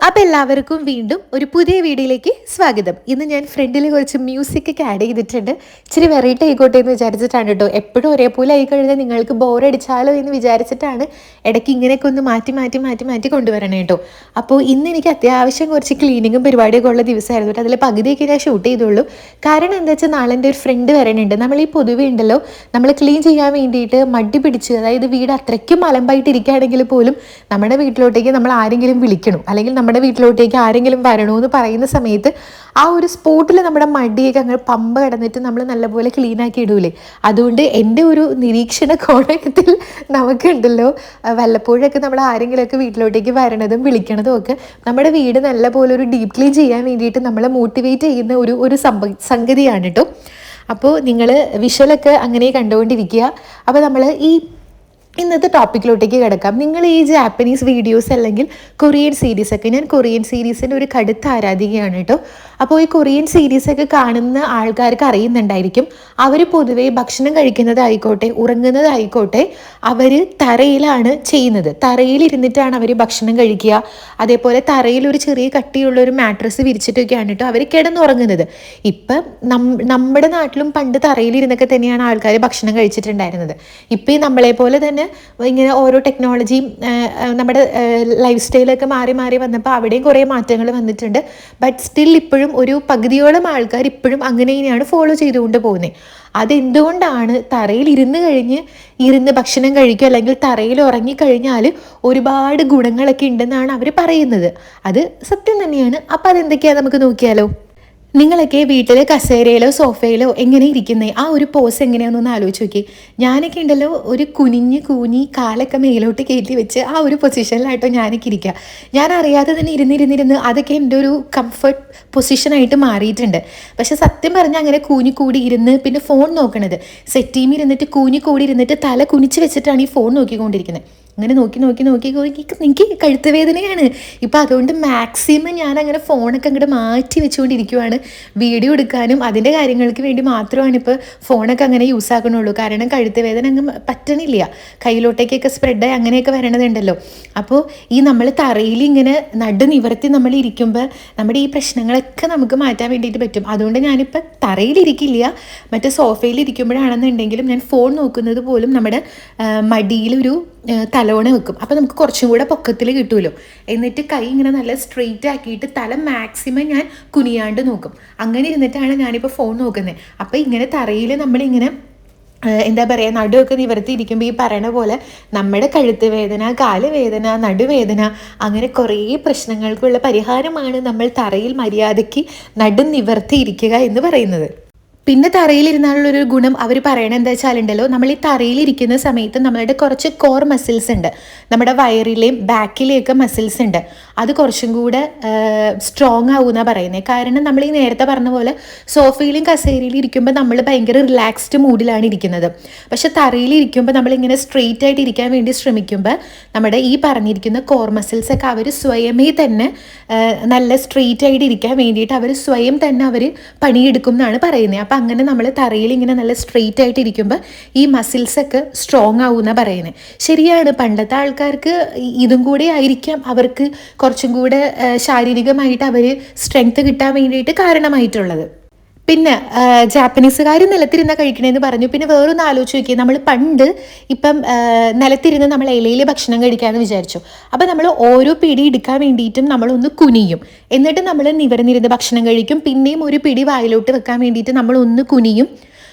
അപ്പോൾ എല്ലാവർക്കും വീണ്ടും ഒരു പുതിയ വീഡിയോയിലേക്ക് സ്വാഗതം. ഇന്ന് ഞാൻ ഫ്രണ്ടിൽ കുറച്ച് മ്യൂസിക് ഒക്കെ ആഡ് ചെയ്തിട്ടുണ്ട്. ഇച്ചിരി വെറൈറ്റി ആയിക്കോട്ടെ എന്ന് വിചാരിച്ചിട്ടാണ് കേട്ടോ. എപ്പോഴും ഒരേപോലെ ആയി കഴിഞ്ഞാൽ നിങ്ങൾക്ക് ബോറടിച്ചാലോ എന്ന് വിചാരിച്ചിട്ടാണ് ഇടയ്ക്ക് ഇങ്ങനെയൊക്കെ ഒന്ന് മാറ്റി കൊണ്ടുവരണേ കേട്ടോ. അപ്പോൾ ഇന്ന് എനിക്ക് അത്യാവശ്യം കുറച്ച് ക്ലീനിങ്ങും പരിപാടിയൊക്കെ ഉള്ള ദിവസമായിരുന്നു കേട്ടോ. അതിൽ പകുതിയൊക്കെ ഞാൻ ഷൂട്ട് ചെയ്തുള്ളൂ. കാരണം എന്താ വെച്ചാൽ നാളെ എൻ്റെ ഒരു ഫ്രണ്ട് വരണുണ്ട്. നമ്മൾ ഈ പൊതുവേ ഉണ്ടല്ലോ, നമ്മൾ ക്ലീൻ ചെയ്യാൻ വേണ്ടിയിട്ട് മടി പിടിച്ച്, അതായത് വീട് അത്രയ്ക്കും അലമ്പായിട്ടിരിക്കുകയാണെങ്കിൽ പോലും നമ്മുടെ വീട്ടിലോട്ടേക്ക് നമ്മൾ ആരെങ്കിലും വിളിക്കണം, അല്ലെങ്കിൽ നമ്മുടെ വീട്ടിലോട്ടേക്ക് ആരെങ്കിലും വരണമെന്ന് പറയുന്ന സമയത്ത് ആ ഒരു സ്പോട്ടിൽ നമ്മുടെ മടിയൊക്കെ അങ്ങനെ പമ്പ കിടന്നിട്ട് നമ്മൾ നല്ലപോലെ ക്ലീൻ ആക്കി ഇടൂലേ. അതുകൊണ്ട് എൻ്റെ ഒരു നിരീക്ഷണ കോണത്തിൽ നമുക്കുണ്ടല്ലോ, വല്ലപ്പോഴൊക്കെ നമ്മൾ ആരെങ്കിലുമൊക്കെ വീട്ടിലോട്ടേക്ക് വരണതും വിളിക്കണതും ഒക്കെ നമ്മുടെ വീട് നല്ലപോലെ ഒരു ഡീപ്പ് ക്ലീൻ ചെയ്യാൻ വേണ്ടിയിട്ട് നമ്മളെ മോട്ടിവേറ്റ് ചെയ്യുന്ന ഒരു സംഗതിയാണ് കേട്ടോ. അപ്പോൾ നിങ്ങൾ വിഷ്വലൊക്കെ അങ്ങനെ കണ്ടുകൊണ്ടിരിക്കുക. അപ്പോൾ നമ്മൾ ഇന്നത്തെ ടോപ്പിക്കിലോട്ടേക്ക് കിടക്കാം. നിങ്ങൾ ഈ ജാപ്പനീസ് വീഡിയോസ് അല്ലെങ്കിൽ കൊറിയൻ സീരീസൊക്കെ, ഞാൻ കൊറിയൻ സീരീസിൻ്റെ ഒരു കടുത്ത ആരാധികയാണ് കേട്ടോ. അപ്പോൾ ഈ കൊറിയൻ സീരീസൊക്കെ കാണുന്ന ആൾക്കാർക്ക് അറിയുന്നുണ്ടായിരിക്കും, അവർ പൊതുവേ ഭക്ഷണം കഴിക്കുന്നതായിക്കോട്ടെ ഉറങ്ങുന്നതായിക്കോട്ടെ അവർ തറയിലാണ് ചെയ്യുന്നത്. തറയിലിരുന്നിട്ടാണ് അവർ ഭക്ഷണം കഴിക്കുക. അതേപോലെ തറയിൽ ഒരു ചെറിയ കട്ടിയുള്ള ഒരു മാട്രസ് വിരിച്ചിട്ടൊക്കെയാണ് കേട്ടോ അവർ കിടന്നുറങ്ങുന്നത്. ഇപ്പം നമ്മുടെ നാട്ടിലും പണ്ട് തറയിലിരുന്നൊക്കെ തന്നെയാണ് ആൾക്കാർ ഭക്ഷണം കഴിച്ചിട്ടുണ്ടായിരുന്നത്. ഇപ്പം ഈ നമ്മളെ പോലെ തന്നെ ഇങ്ങനെ ഓരോ ടെക്നോളജിയും നമ്മുടെ ലൈഫ് സ്റ്റൈലൊക്കെ മാറി വന്നപ്പോൾ അവിടെയും കുറേ മാറ്റങ്ങൾ വന്നിട്ടുണ്ട്. ബട്ട് സ്റ്റിൽ ഇപ്പോഴും ഒരു പകുതിയോളം ആൾക്കാർ ഇപ്പോഴും അങ്ങനെ തന്നെയാണ് ഫോളോ ചെയ്തുകൊണ്ട് പോകുന്നത്. അതെന്തുകൊണ്ടാണ്? തറയിൽ ഇരുന്ന് ഭക്ഷണം കഴിക്കുക അല്ലെങ്കിൽ തറയിൽ ഉറങ്ങിക്കഴിഞ്ഞാൽ ഒരുപാട് ഗുണങ്ങളൊക്കെ ഉണ്ടെന്നാണ് അവർ പറയുന്നത്. അത് സത്യം തന്നെയാണ്. അപ്പം അതെന്തൊക്കെയാണ് നമുക്ക് നോക്കിയാലോ. നിങ്ങളൊക്കെ വീട്ടിൽ കസേരയിലോ സോഫയിലോ എങ്ങനെ ഇരിക്കുന്നേ, ആ ഒരു പോസ് എങ്ങനെയാണെന്നൊന്ന് ആലോചിച്ച് നോക്കി. ഞാനൊക്കെ ഉണ്ടല്ലോ ഒരു കൂനി കാലൊക്കെ മേലോട്ട് കയറ്റി വെച്ച് ആ ഒരു പൊസിഷനിലായിട്ടോ ഞാനൊക്കെ ഇരിക്കുക. ഞാൻ അറിയാതെ തന്നെ ഇരുന്നിരുന്ന് അതൊക്കെ എൻ്റെ ഒരു കംഫർട്ട് പൊസിഷനായിട്ട് മാറിയിട്ടുണ്ട്. പക്ഷെ സത്യം പറഞ്ഞാൽ അങ്ങനെ കൂടി ഇരുന്ന് പിന്നെ ഫോൺ നോക്കണത്, സെറ്റീമിൽ ഇരുന്നിട്ട് കൂടി ഇരുന്നിട്ട് തല കുനിച്ച് വെച്ചിട്ടാണ് ഈ ഫോൺ നോക്കിക്കൊണ്ടിരിക്കുന്നത്. അങ്ങനെ നോക്കി എനിക്ക് കഴുത്ത് വേദനയാണ് ഇപ്പം. അതുകൊണ്ട് മാക്സിമം ഞാൻ അങ്ങനെ ഫോണൊക്കെ അങ്ങോട്ട് മാറ്റി വെച്ചുകൊണ്ടിരിക്കുവാണ്. വീഡിയോ എടുക്കാനും അതിൻ്റെ കാര്യങ്ങൾക്ക് വേണ്ടി മാത്രമാണ് ഇപ്പോൾ ഫോണൊക്കെ അങ്ങനെ യൂസ് ആക്കണുള്ളൂ. കാരണം കഴുത്ത് വേദന അങ്ങ് പറ്റണില്ല, കയ്യിലോട്ടേക്കൊക്കെ സ്പ്രെഡായി അങ്ങനെയൊക്കെ വരണതുണ്ടല്ലോ. അപ്പോൾ ഈ നമ്മൾ തറയിൽ ഇങ്ങനെ നടു നിവർത്തി നമ്മൾ ഇരിക്കുമ്പോൾ നമ്മുടെ ഈ പ്രശ്നങ്ങളൊക്കെ നമുക്ക് മാറ്റാൻ വേണ്ടിയിട്ട് പറ്റും. അതുകൊണ്ട് ഞാനിപ്പോൾ തറയിലിരിക്കില്ല, മറ്റേ സോഫയിൽ ഇരിക്കുമ്പോഴാണെന്നുണ്ടെങ്കിലും ഞാൻ ഫോൺ നോക്കുന്നത് പോലും നമ്മുടെ മടിയിലൊരു തലോണ വെക്കും. അപ്പോൾ നമുക്ക് കുറച്ചും കൂടെ പൊക്കത്തിൽ കിട്ടുമല്ലോ. എന്നിട്ട് കൈ ഇങ്ങനെ നല്ല സ്ട്രെയിറ്റ് ആക്കിയിട്ട് തല മാക്സിമം ഞാൻ കുനിയാണ്ട് നോക്കും. അങ്ങനെ ഇരുന്നിട്ടാണ് ഞാനിപ്പോൾ ഫോൺ നോക്കുന്നത്. അപ്പോൾ ഇങ്ങനെ തറയിൽ നമ്മളിങ്ങനെ എന്താ പറയുക, നടുവൊക്കെ നിവർത്തിയിരിക്കുമ്പോൾ ഈ പറയണ പോലെ നമ്മുടെ കഴുത്ത് വേദന, കാല് വേദന, നടുവേദന, അങ്ങനെ കുറേ പ്രശ്നങ്ങൾക്കുള്ള പരിഹാരമാണ് നമ്മൾ തറയിൽ മര്യാദയ്ക്ക് നടു നിവർത്തിയിരിക്കുക എന്ന് പറയുന്നത്. പിന്നെ തറയിലിരുന്നാലുള്ളൊരു ഗുണം അവർ പറയണത് എന്താ വെച്ചാലുണ്ടല്ലോ, നമ്മൾ ഈ തറയിലിരിക്കുന്ന സമയത്ത് നമ്മളുടെ കുറച്ച് കോർ മസിൽസ് ഉണ്ട്, നമ്മുടെ വയറിലെയും ബാക്കിലെയൊക്കെ മസിൽസ് ഉണ്ട്, അത് കുറച്ചും കൂടെ സ്ട്രോങ് ആവുമെന്നാണ് പറയുന്നത്. കാരണം നമ്മൾ ഈ നേരത്തെ പറഞ്ഞ പോലെ സോഫയിലും കസേരയിലും ഇരിക്കുമ്പോൾ നമ്മൾ ഭയങ്കര റിലാക്സ്ഡ് മൂഡിലാണ് ഇരിക്കുന്നത്. പക്ഷെ തറയിലിരിക്കുമ്പോൾ നമ്മളിങ്ങനെ സ്ട്രെയിറ്റ് ആയിട്ട് ഇരിക്കാൻ വേണ്ടി ശ്രമിക്കുമ്പോൾ നമ്മുടെ ഈ പറഞ്ഞിരിക്കുന്ന കോർ മസിൽസൊക്കെ അവർ സ്വയമേ തന്നെ നല്ല സ്ട്രെയിറ്റ് ആയിട്ട് ഇരിക്കാൻ വേണ്ടിയിട്ട് അവർ സ്വയം തന്നെ അവർ പണിയെടുക്കും എന്നാണ് പറയുന്നത്. അപ്പം അങ്ങനെ നമ്മൾ തറയിൽ ഇങ്ങനെ നല്ല സ്ട്രെയിറ്റ് ആയിട്ട് ഇരിക്കുമ്പോൾ ഈ മസിൽസൊക്കെ സ്ട്രോങ് ആവുമെന്നാണ് പറയുന്നത്. ശരിയാണ്, പണ്ടത്തെ ആൾക്കാർക്ക് ഇതും കൂടെ ആയിരിക്കാം അവർക്ക് കുറച്ചും കൂടെ ശാരീരികമായിട്ട് അവർ സ്ട്രെങ്ത് കിട്ടാൻ വേണ്ടിയിട്ട് കാരണമായിട്ടുള്ളത്. പിന്നെ ജാപ്പനീസുകാർ നിലത്തിരുന്ന കഴിക്കണമെന്ന് പറഞ്ഞു. പിന്നെ വേറൊന്ന് ആലോചിച്ച് നോക്കിയാൽ, നമ്മൾ പണ്ട് ഇപ്പം നിലത്തിരുന്ന് നമ്മൾ ഇലയിൽ ഭക്ഷണം കഴിക്കാമെന്ന് വിചാരിച്ചു. അപ്പം നമ്മൾ ഓരോ പിടി എടുക്കാൻ വേണ്ടിയിട്ടും നമ്മളൊന്ന് കുനിയും, എന്നിട്ട് നമ്മൾ നിവർന്നിരുന്ന് ഭക്ഷണം കഴിക്കും. പിന്നെയും ഒരു പിടി വായിലോട്ട് വെക്കാൻ വേണ്ടിയിട്ട് നമ്മളൊന്ന് കുനിയും,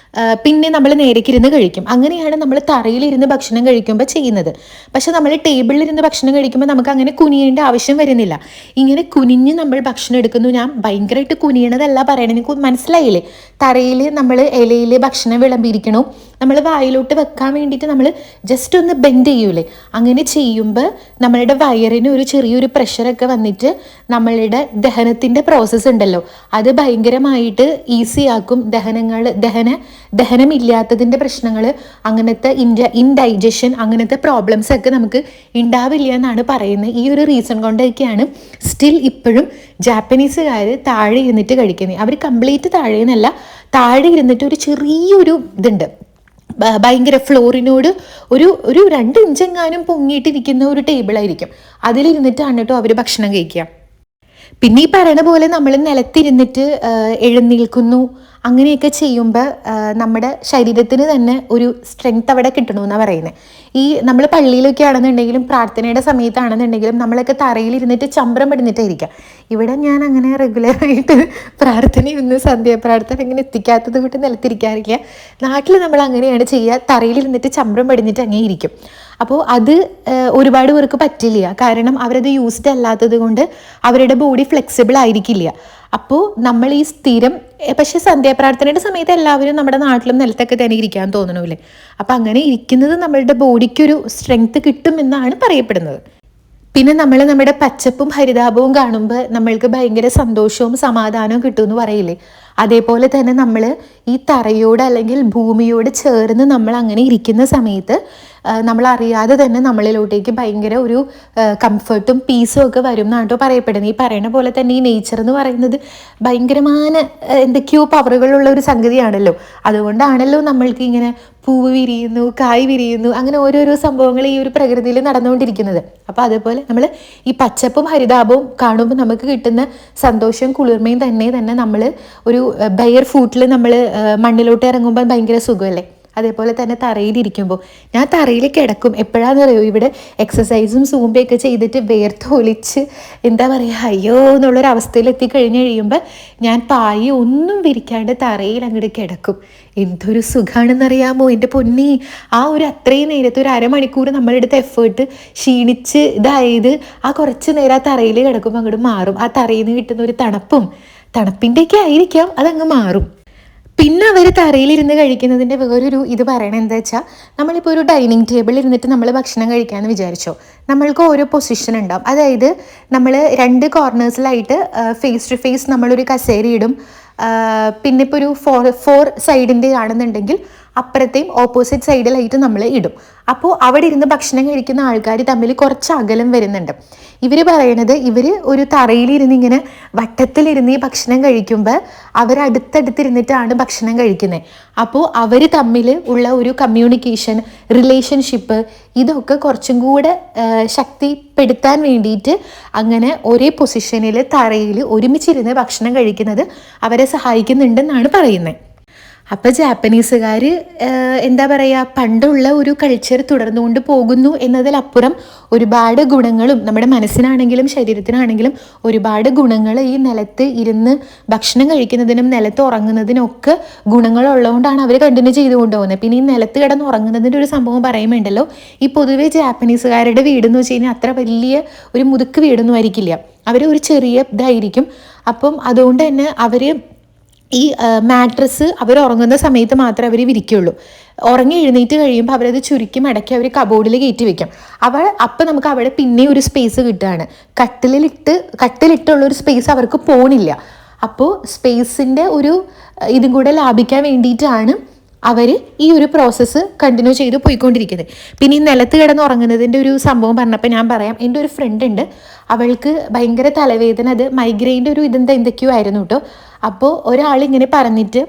പിന്നെ നമ്മൾ നേരേക്കിരുന്ന് കഴിക്കും. അങ്ങനെയാണ് നമ്മൾ തറയിലിരുന്ന് ഭക്ഷണം കഴിക്കുമ്പോൾ ചെയ്യുന്നത്. പക്ഷെ നമ്മൾ ടേബിളിലിരുന്ന് ഭക്ഷണം കഴിക്കുമ്പോൾ നമുക്ക് അങ്ങനെ കുനിയേണ്ട ആവശ്യം വരുന്നില്ല. ഇങ്ങനെ കുനിഞ്ഞ് നമ്മൾ ഭക്ഷണം എടുക്കുന്നു. ഞാൻ ഭയങ്കരമായിട്ട് കുനിയണതല്ല പറയണത്, എനിക്ക് മനസ്സിലായില്ലേ. തറയിൽ നമ്മൾ ഇലയിൽ ഭക്ഷണം വിളമ്പിയിരിക്കണോ, നമ്മൾ വായിലോട്ട് വെക്കാൻ വേണ്ടിയിട്ട് നമ്മൾ ജസ്റ്റ് ഒന്ന് ബെൻഡ് ചെയ്യൂലേ, അങ്ങനെ ചെയ്യുമ്പോൾ നമ്മളുടെ വയറിന് ഒരു ചെറിയൊരു പ്രഷറൊക്കെ വന്നിട്ട് നമ്മളുടെ ദഹനത്തിൻ്റെ പ്രോസസ്സ് ഉണ്ടല്ലോ അത് ഭയങ്കരമായിട്ട് ഈസി ആക്കും. ദഹനമില്ലാത്തതിൻ്റെ പ്രശ്നങ്ങൾ, അങ്ങനത്തെ ഇൻഡൈജഷൻ, അങ്ങനത്തെ പ്രോബ്ലംസ് ഒക്കെ നമുക്ക് ഉണ്ടാവില്ല എന്നാണ് പറയുന്നത്. ഈ ഒരു റീസൺ കൊണ്ടൊക്കെയാണ് സ്റ്റിൽ ഇപ്പോഴും ജാപ്പനീസുകാർ താഴെ ഇരുന്നിട്ട് കഴിക്കുന്നത്. അവർ കംപ്ലീറ്റ് താഴെന്നല്ല, താഴെ ഇരുന്നിട്ട് ഒരു ചെറിയൊരു ഇതുണ്ട്, ഭയങ്കര ഫ്ലോറിനോട് ഒരു 2 ഇഞ്ചെങ്ങാനും പൊങ്ങിയിട്ടിരിക്കുന്ന ഒരു ടേബിളായിരിക്കും. അതിലിരുന്നിട്ടാണ് കേട്ടോ അവർ ഭക്ഷണം കഴിക്കുക. പിന്നെ ഈ പറയണ പോലെ നമ്മൾ നിലത്തിരുന്നിട്ട് എഴുന്നേൽക്കുന്നു അങ്ങനെയൊക്കെ ചെയ്യുമ്പോൾ നമ്മുടെ ശരീരത്തിന് തന്നെ ഒരു സ്ട്രെങ്ത് അവിടെ കിട്ടണമെന്നാണ് പറയുന്നത്. ഈ നമ്മൾ പള്ളിയിലൊക്കെ ആണെന്നുണ്ടെങ്കിലും പ്രാർത്ഥനയുടെ സമയത്താണെന്നുണ്ടെങ്കിലും നമ്മളൊക്കെ തറയിലിരുന്നിട്ട് ചമ്രം പടിഞ്ഞിട്ടായിരിക്കാം. ഇവിടെ ഞാൻ അങ്ങനെ റെഗുലറായിട്ട് പ്രാർത്ഥനയൊന്നും സന്ധ്യാപ്രാർത്ഥന ഇങ്ങനെ എത്തിക്കാത്തത് കൊണ്ട് നിലത്തിരിക്കാറില്ല. നാട്ടിൽ നമ്മൾ അങ്ങനെയാണ് ചെയ്യുക, തറയിലിരുന്നിട്ട് ചമ്രം പടിഞ്ഞിട്ട് അങ്ങനെ ഇരിക്കും. അപ്പോൾ അത് ഒരുപാട് പേർക്ക് പറ്റില്ല, കാരണം അവരത് യൂസ്ഡ് അല്ലാത്തത് കൊണ്ട് അവരുടെ ബോഡി ഫ്ലെക്സിബിൾ ആയിരിക്കില്ല. അപ്പോൾ നമ്മൾ ഈ സ്ഥിരം പക്ഷെ സന്ധ്യാപ്രാർത്ഥനയുടെ സമയത്ത് എല്ലാവരും നമ്മുടെ നാട്ടിലും നിലത്തൊക്കെ തന്നെ ഇരിക്കാൻ തോന്നണമില്ലേ. അപ്പം അങ്ങനെ ഇരിക്കുന്നത് നമ്മളുടെ ബോഡിക്കൊരു സ്ട്രെങ്ത് കിട്ടുമെന്നാണ് പറയപ്പെടുന്നത്. പിന്നെ നമ്മൾ നമ്മുടെ പച്ചപ്പും ഹരിതാപവും കാണുമ്പോൾ നമ്മൾക്ക് ഭയങ്കര സന്തോഷവും സമാധാനവും കിട്ടുമെന്ന് പറയില്ലേ. അതേപോലെ തന്നെ നമ്മൾ ഈ തറയോട് അല്ലെങ്കിൽ ഭൂമിയോട് ചേർന്ന് നമ്മൾ അങ്ങനെ ഇരിക്കുന്ന സമയത്ത് നമ്മൾ അറിയാതെ തന്നെ നമ്മളിലോട്ടേക്ക് ഭയങ്കര ഒരു കംഫർട്ടും പീസും ഒക്കെ വരും എന്നാട്ടോ പറയപ്പെടുന്നത്. ഈ പറയുന്ന പോലെ തന്നെ ഈ നേച്ചർ എന്ന് പറയുന്നത് ഭയങ്കരമായ എന്തൊക്കെയോ പവറുകളുള്ള ഒരു സംഗതിയാണല്ലോ. അതുകൊണ്ടാണല്ലോ നമ്മൾക്ക് ഇങ്ങനെ പൂവ് വിരിയുന്നു, കായ് വിരിയുന്നു, അങ്ങനെ ഓരോരോ സംഭവങ്ങൾ ഈ ഒരു പ്രകൃതിയിൽ നടന്നുകൊണ്ടിരിക്കുന്നത്. അപ്പോൾ അതേപോലെ നമ്മൾ ഈ പച്ചപ്പും ഹരിതാപവും കാണുമ്പോൾ നമുക്ക് കിട്ടുന്ന സന്തോഷവും കുളിർമയും തന്നെ നമ്മൾ ഒരു ബെയർ ഫൂട്ടിൽ നമ്മൾ മണ്ണിലോട്ട് ഇറങ്ങുമ്പോൾ ഭയങ്കര സുഖമല്ലേ. അതേപോലെ തന്നെ തറയിലിരിക്കുമ്പോൾ ഞാൻ തറയിൽ കിടക്കും. എപ്പോഴാണെന്ന് അറിയോ, ഇവിടെ എക്സസൈസും സൂമ്പയൊക്കെ ചെയ്തിട്ട് വേർത്തൊലിച്ച് എന്താ പറയുക അയ്യോ എന്നുള്ളൊരവസ്ഥയിൽ എത്തിക്കഴിഞ്ഞ് കഴിയുമ്പോൾ ഞാൻ പായി ഒന്നും വിരിക്കാണ്ട് തറയിൽ അങ്ങോട്ട് കിടക്കും. എന്തൊരു സുഖമാണെന്നറിയാമോ എൻ്റെ പൊന്നി. ആ ഒരു അത്രയും നേരത്തെ ഒരു അരമണിക്കൂർ നമ്മളെടുത്ത എഫേർട്ട് ക്ഷീണിച്ച് ഇതായത് ആ കുറച്ച് നേരം ആ തറയിൽ കിടക്കുമ്പോൾ അങ്ങോട്ട് മാറും. ആ തറയിൽ നിന്ന് കിട്ടുന്ന ഒരു തണുപ്പിൻ്റെയൊക്കെ ആയിരിക്കാം, അതങ്ങ് മാറും. പിന്നെ അവർ തറയിലിരുന്ന് കഴിക്കുന്നതിൻ്റെ വേറൊരു ഇത് പറയണത് എന്താ വെച്ചാൽ, നമ്മളിപ്പോൾ ഒരു ഡൈനിങ് ടേബിളിൽ ഇരുന്നിട്ട് നമ്മൾ ഭക്ഷണം കഴിക്കാമെന്ന് വിചാരിച്ചോ, നമ്മൾക്ക് ഓരോ പൊസിഷൻ ഉണ്ടാവും. അതായത് നമ്മൾ 2 കോർണേഴ്സിലായിട്ട് ഫേസ് ടു ഫേസ് നമ്മളൊരു കസേര ഇടും. പിന്നെ ഇപ്പോൾ ഒരു 4 സൈഡിൻ്റെ ആണെന്നുണ്ടെങ്കിൽ അപ്പുറത്തെയും ഓപ്പോസിറ്റ് സൈഡിലായിട്ട് നമ്മൾ ഇടും. അപ്പോൾ അവിടെ ഇരുന്ന് ഭക്ഷണം കഴിക്കുന്ന ആൾക്കാർ തമ്മിൽ കുറച്ച് അകലം വരുന്നുണ്ട്. ഇവർ പറയണത് ഇവർ ഒരു തറയിലിരുന്ന് ഇങ്ങനെ വട്ടത്തിലിരുന്ന് ഈ ഭക്ഷണം കഴിക്കുമ്പോൾ അവരടുത്തടുത്തിരുന്നിട്ടാണ് ഭക്ഷണം കഴിക്കുന്നത്. അപ്പോൾ അവർ തമ്മിൽ ഉള്ള ഒരു കമ്മ്യൂണിക്കേഷൻ, റിലേഷൻഷിപ്പ് ഇതൊക്കെ കുറച്ചും കൂടെ ശക്തിപ്പെടുത്താൻ വേണ്ടിയിട്ട് അങ്ങനെ ഒരേ പൊസിഷനിൽ തറയിൽ ഒരുമിച്ചിരുന്ന് ഭക്ഷണം കഴിക്കുന്നത് അവരെ സഹായിക്കുന്നുണ്ടെന്നാണ് പറയുന്നത്. അപ്പോൾ ജാപ്പനീസുകാർ എന്താ പറയുക, പണ്ടുള്ള ഒരു കൾച്ചർ തുടർന്നുകൊണ്ട് പോകുന്നു എന്നതിലപ്പുറം ഒരുപാട് ഗുണങ്ങളും നമ്മുടെ മനസ്സിനാണെങ്കിലും ശരീരത്തിനാണെങ്കിലും ഒരുപാട് ഗുണങ്ങൾ ഈ നിലത്ത് ഇരുന്ന് ഭക്ഷണം കഴിക്കുന്നതിനും നിലത്ത് ഉറങ്ങുന്നതിനൊക്കെ ഗുണങ്ങളുള്ളതുകൊണ്ടാണ് അവർ കണ്ടിന്യൂ ചെയ്തു കൊണ്ടുപോകുന്നത്. പിന്നെ ഈ നിലത്ത് കിടന്ന് ഉറങ്ങുന്നതിൻ്റെ ഒരു സംഭവം പറയുമ്പോണ്ടല്ലോ, ഈ പൊതുവെ ജാപ്പനീസുകാരുടെ വീടെന്ന് വെച്ച് കഴിഞ്ഞാൽ അത്ര വലിയ ഒരു മുതുക്ക് വീടൊന്നും ആയിരിക്കില്ല, അവർ ഒരു ചെറിയ ഇതായിരിക്കും. അപ്പം അതുകൊണ്ട് തന്നെ അവർ ഈ മാട്രസ് അവർ ഉറങ്ങുന്ന സമയത്ത് മാത്രമേ അവർ വിരിക്കുള്ളൂ. ഉറങ്ങി എഴുന്നേറ്റ് കഴിയുമ്പോൾ അവരത് ചുരുക്കി മടക്കി അവർ കബോർഡിൽ കയറ്റി വെക്കും. അപ്പം നമുക്ക് അവിടെ പിന്നെ ഒരു സ്പേസ് കിട്ടുകയാണ്. കട്ടിലിട്ടുള്ളൊരു സ്പേസ് അവർക്ക് പോണില്ല. അപ്പോൾ സ്പേസിൻ്റെ ഒരു ഇതും കൂടെ ലാഭിക്കാൻ വേണ്ടിയിട്ടാണ് അവർ ഈ ഒരു പ്രോസസ്സ് കണ്ടിന്യൂ ചെയ്ത് പോയിക്കൊണ്ടിരിക്കുന്നത്. പിന്നെ ഈ നിലത്ത് കിടന്ന് ഉറങ്ങുന്നതിൻ്റെ ഒരു സംഭവം പറഞ്ഞപ്പോൾ ഞാൻ പറയാം. എൻ്റെ ഒരു ഫ്രണ്ട് ഉണ്ട്, അവൾക്ക് ഭയങ്കര തലവേദന, അത് മൈഗ്രെയിൻ്റെ ഒരു എന്തൊക്കെയോ ആയിരുന്നു കേട്ടോ. അപ്പോൾ ഒരാളിങ്ങനെ പറഞ്ഞിട്ട്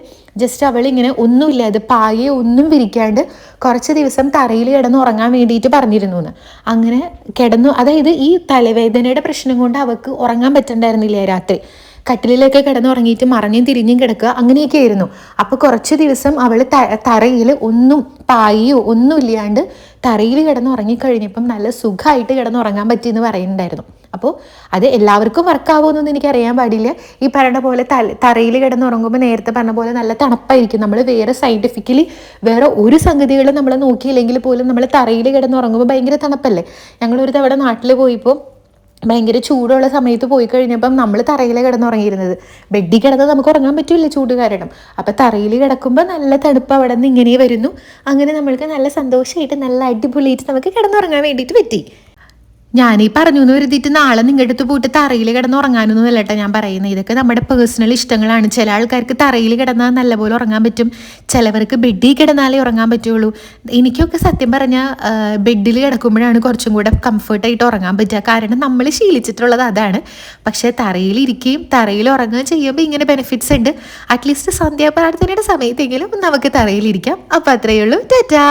ജസ്റ്റ് അവളിങ്ങനെ ഒന്നുമില്ല, അത് പായെ ഒന്നും വിരിക്കാണ്ട് കുറച്ച് ദിവസം തറയിൽ കിടന്ന് ഉറങ്ങാൻ വേണ്ടിയിട്ട് പറഞ്ഞിരുന്നു എന്ന്. അങ്ങനെ കിടന്നു, അതായത് ഈ തലവേദനയുടെ പ്രശ്നം കൊണ്ട് അവൾക്ക് ഉറങ്ങാൻ പറ്റണ്ടായിരുന്നില്ല രാത്രി. കട്ടിലൊക്കെ കിടന്നുറങ്ങിയിട്ട് മറിഞ്ഞും തിരിഞ്ഞും കിടക്കുക, അങ്ങനെയൊക്കെ ആയിരുന്നു. അപ്പോൾ കുറച്ച് ദിവസം അവൾ തറയിൽ ഒന്നും പായോ ഒന്നും ഇല്ലാണ്ട് തറയിൽ കിടന്നുറങ്ങിക്കഴിഞ്ഞപ്പം നല്ല സുഖമായിട്ട് കിടന്നുറങ്ങാൻ പറ്റിയെന്ന് പറയുന്നുണ്ടായിരുന്നു. അപ്പോൾ അത് എല്ലാവർക്കും വർക്കാവുമെന്നൊന്നും എനിക്കറിയാൻ പാടില്ല. ഈ പറയുന്ന പോലെ തറയിൽ കിടന്നുറങ്ങുമ്പോൾ നേരത്തെ പറഞ്ഞ പോലെ നല്ല തണുപ്പായിരിക്കും. നമ്മൾ വേറെ സയൻറ്റിഫിക്കലി വേറെ ഒരു സംഗതികളും നമ്മൾ നോക്കിയില്ലെങ്കിൽ പോലും നമ്മൾ തറയിൽ കിടന്നുറങ്ങുമ്പോൾ ഭയങ്കര തണുപ്പല്ലേ. ഞങ്ങളൊരു തവണ നാട്ടിൽ പോയപ്പോൾ ഭയങ്കര ചൂടുള്ള സമയത്ത് പോയി കഴിഞ്ഞപ്പം നമ്മൾ തറയിൽ കിടന്നുറങ്ങിയിരുന്നത്. ബെഡിൽ കിടന്ന് നമുക്ക് ഉറങ്ങാൻ പറ്റില്ല ചൂട് കാരണം. അപ്പം തറയിൽ കിടക്കുമ്പോൾ നല്ല തണുപ്പ് അവിടെ നിന്ന് ഇങ്ങനെ വരുന്നു. അങ്ങനെ നമ്മൾക്ക് നല്ല സന്തോഷമായിട്ട് നല്ല അടിപൊളിയായിട്ട് നമുക്ക് കിടന്നുറങ്ങാൻ വേണ്ടിയിട്ട് പറ്റി. ഞാനീ പറഞ്ഞു എന്ന് കരുതിയിട്ട് നാളെ നിങ്ങളുടെ അടുത്ത് പോയിട്ട് തറയിൽ കിടന്ന് ഉറങ്ങാനൊന്നും അല്ല കേട്ടോ ഞാൻ പറയുന്നത്. ഇതൊക്കെ നമ്മുടെ പേഴ്സണൽ ഇഷ്ടങ്ങളാണ്. ചില ആൾക്കാർക്ക് തറയിൽ കിടന്നാൽ നല്ലപോലെ ഉറങ്ങാൻ പറ്റും, ചിലവർക്ക് ബെഡിൽ കിടന്നാലേ ഉറങ്ങാൻ പറ്റുള്ളൂ. എനിക്കൊക്കെ സത്യം പറഞ്ഞാൽ ബെഡിൽ കിടക്കുമ്പോഴാണ് കുറച്ചും കൂടെ കംഫർട്ടായിട്ട് ഉറങ്ങാൻ പറ്റുക, കാരണം നമ്മൾ ശീലിച്ചിട്ടുള്ളത് അതാണ്. പക്ഷേ തറയിൽ ഇരിക്കുകയും തറയിൽ ഉറങ്ങുകയും ചെയ്യുമ്പോൾ ഇങ്ങനെ ബെനിഫിറ്റ്സ് ഉണ്ട്. അറ്റ്ലീസ്റ്റ് സന്ധ്യാപ്രാർത്ഥനയുടെ സമയത്തെങ്കിലും നമുക്ക് തറയിലിരിക്കാം. അപ്പോൾ അത്രയേ ഉള്ളൂ. ടാറ്റാ.